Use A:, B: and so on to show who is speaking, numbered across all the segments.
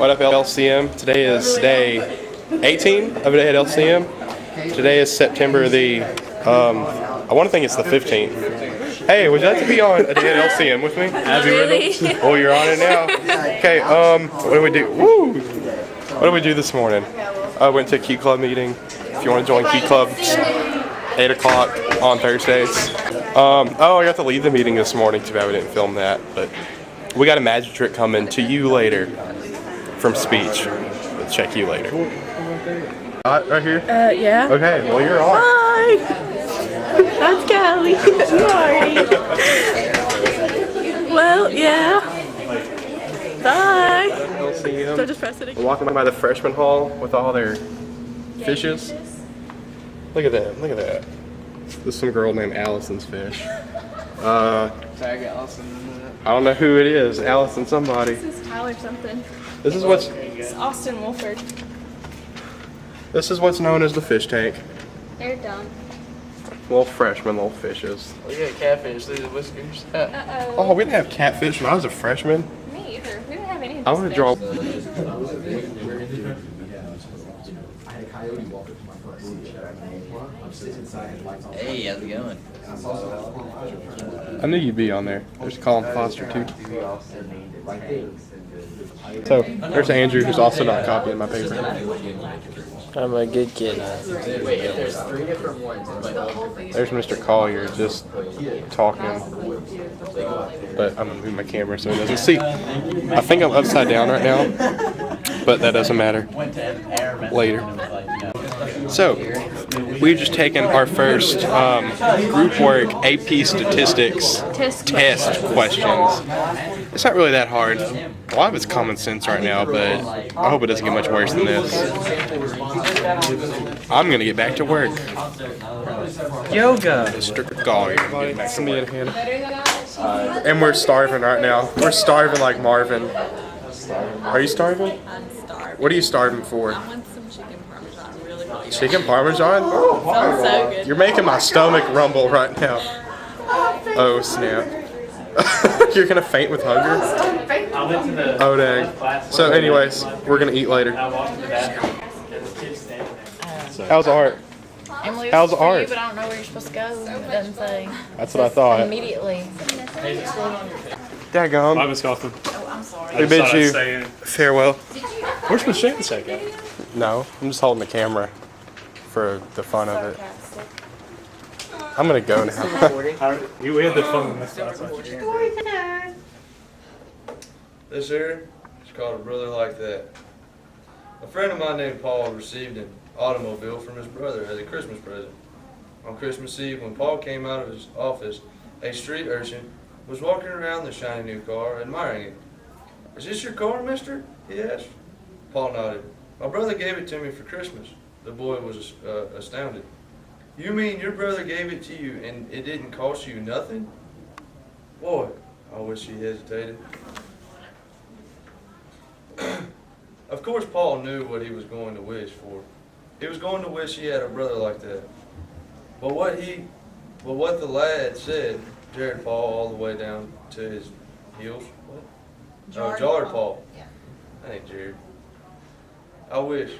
A: What up, LCM? Today is day 18 of a day at LCM. Today is September the, I want to think it's the 15th. Hey, would you like to be on a day at LCM with me?
B: Really?
A: Oh, you're on it now. Okay, what do we do? Woo! What did we do this morning? I went to a Key Club meeting. If you want to join Key Club, 8 o'clock on Thursdays. Oh, I got to leave the meeting this morning. Too bad we didn't film that, but we got a magic trick coming to you later from speech. We'll check you later. Right here?
B: Yeah.
A: Okay, well, you're on.
B: Hi! That's Callie. Sorry. Well, yeah. Bye.
A: LCM.
B: So just press it again.
A: We're walking by the freshman hall with all their fishes. Look at that, look at that. There's some girl named Allison's fish.
C: Tag Allison.
A: I don't know who it is. Allison somebody.
B: This is Tyler something.
A: This is what's
B: It's Austin Wolford.
A: known as the fish tank.
B: They're dumb.
A: Little freshman, little fishes.
C: We got catfish. Look at the whiskers.
B: Uh-oh.
A: Oh, we didn't have catfish when I was a freshman.
B: Me either. We didn't have any of
A: I want to draw.
C: Hey, how's it going?
A: I knew you'd be on there. There's Colin Foster too. So there's Andrew, who's also not copying my paper.
C: I'm a good kid.
A: There's Mr. Collier just talking, but I'm gonna move my camera so he doesn't see. I think I'm upside down right now, but that doesn't matter. Later. So we've just taken our first group work AP statistics test questions. It's not really that hard. A lot of it's common sense right now, but I hope it doesn't get much worse than this. I'm gonna get back to work.
C: Yoga.
A: Mr. Collier, get back to me in hand. And we're starving right now. We're starving like Marvin. Are you starving?
B: I'm starved.
A: What are you starving for?
B: I want some chicken parmesan really bad.
A: Chicken parmesan?
B: Sounds so good.
A: You're making my stomach rumble right now. Oh snap. You're gonna faint with hunger? Oh dang. So anyways, we're gonna eat later. How's art?
B: Emily,
A: How's
B: this is for
A: art?
B: you, but I don't know where you're supposed to go. It doesn't say.
A: That's what I thought.
B: Immediately.
A: Daggone.
D: Bye, Miss Kaufman.
B: Oh, I'm sorry.
A: We bid you
D: Saying,
A: farewell.
D: where's Miss Shannon at?
A: No, I'm just holding the camera for the fun of it. I'm gonna go now.
D: You had the fun in this class.
E: This here is called A Brother Like That. A friend of mine named Paul received an automobile from his brother as a Christmas present. On Christmas Eve, when Paul came out of his office, a street urchin was walking around the shiny new car, admiring it. "Is this your car, mister?" he asked. Paul nodded. "My brother gave it to me for Christmas." The boy was astounded. "You mean your brother gave it to you and it didn't cost you nothing?" "Boy," I wish he hesitated. Of course, Paul knew what he was going to wish for. He was going to wish he had a brother like that. But what the lad said jarred Paul all the way down to his heels. What? Jarred Paul.
B: Yeah.
E: That ain't Jared. "I wish,"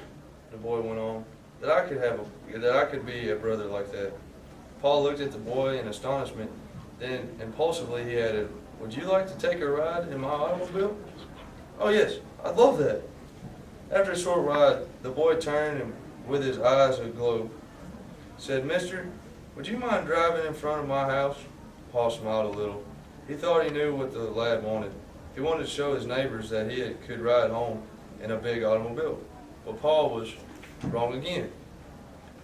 E: the boy went on, that I could be a brother like that." Paul looked at the boy in astonishment. Then impulsively he added, "Would you like to take a ride in my automobile?" "Oh yes, I'd love that." After a short ride, the boy turned and, with his eyes aglow, said, "Mister, would you mind driving in front of my house?" Paul smiled a little. He thought he knew what the lad wanted. He wanted to show his neighbors that he could ride home in a big automobile. But Paul was wrong again.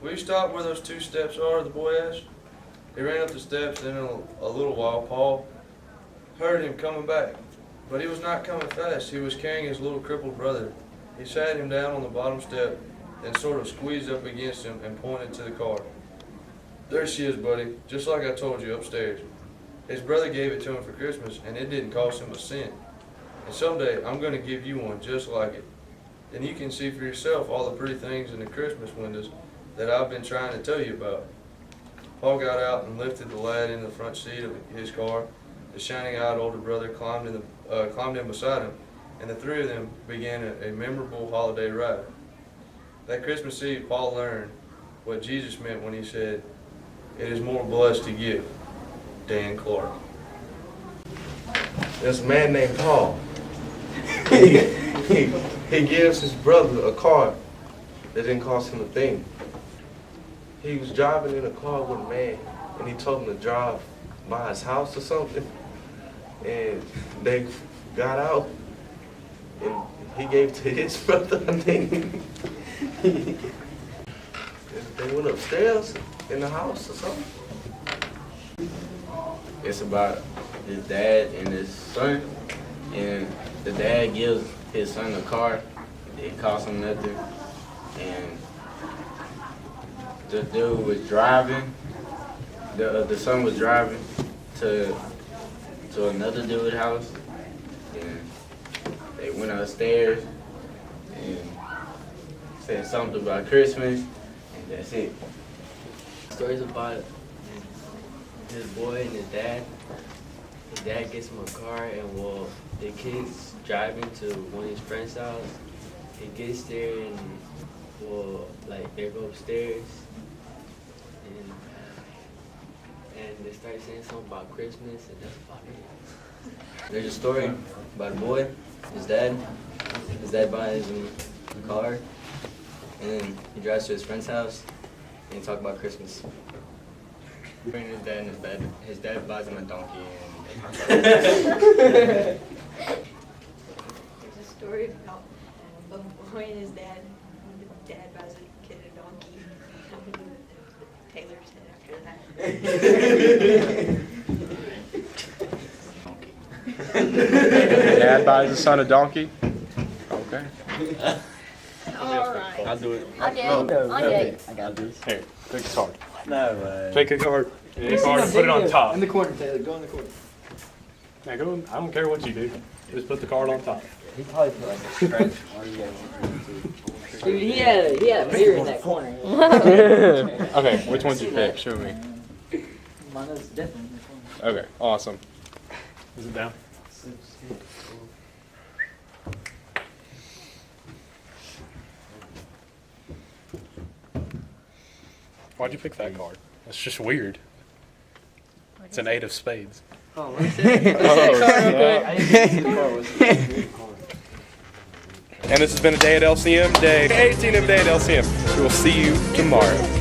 E: "Will you stop where those 2 steps are?" the boy asked. He ran up the steps, and in a little while Paul heard him coming back. But he was not coming fast. He was carrying his little crippled brother. He sat him down on the bottom step, then sort of squeezed up against him and pointed to the car. "There she is, buddy, just like I told you, upstairs. His brother gave it to him for Christmas, and it didn't cost him a cent. And someday I'm going to give you one just like it. Then you can see for yourself all the pretty things in the Christmas windows that I've been trying to tell you about." Paul got out and lifted the lad in the front seat of his car. The shining-eyed older brother climbed in beside him. and the three of them began a memorable holiday ride. That Christmas Eve, Paul learned what Jesus meant when he said, "It is more blessed to give." Dan Clark. There's a man named Paul. He gives his brother a car that didn't cost him a thing. He was driving in a car with a man, and he told him to drive by his house or something. And they got out, and he gave to his brother, I think. They went upstairs in the house or something.
C: It's about his dad and his son, and the dad gives his son a car. It costs him nothing, and the dude was driving. The son was driving to another dude's house, and they went upstairs and said something about Christmas, and that's it.
F: The story's about his boy and his dad. His dad gets him a car, and well, the kid's driving to one of his friend's house. He gets there, and well, like they go upstairs, and they start saying something about Christmas, and that's about it. There's a story about a boy, his dad buys him a car, and then he drives to his friend's house, and he talks about Christmas. Between his dad and his dad buys him a donkey, and
G: There's a story about a boy and his dad. The dad buys a kid a donkey. Taylor said after that.
A: Dad buys his son a donkey. Okay.
B: All right.
D: I'll do it.
B: I did.
C: I got this.
D: Here, pick a card.
C: No way.
D: Pick a card. Pick a card and put it on top.
F: In the corner, Taylor. Go in the corner.
D: Now go in, I don't care what you do. Just put the card on top.
C: He probably put like a stretch or you got
F: Dude, he had a mirror in that corner.
A: Okay, which one'd you pick? Show me.
F: Mine is definitely in the corner.
A: Okay, awesome.
D: Is it down? Why'd you pick that card? That's just weird. It's an 8 of spades.
F: Oh, what's that?
A: And this has been a day at LCM, day 18 of a day at LCM. We will see you tomorrow.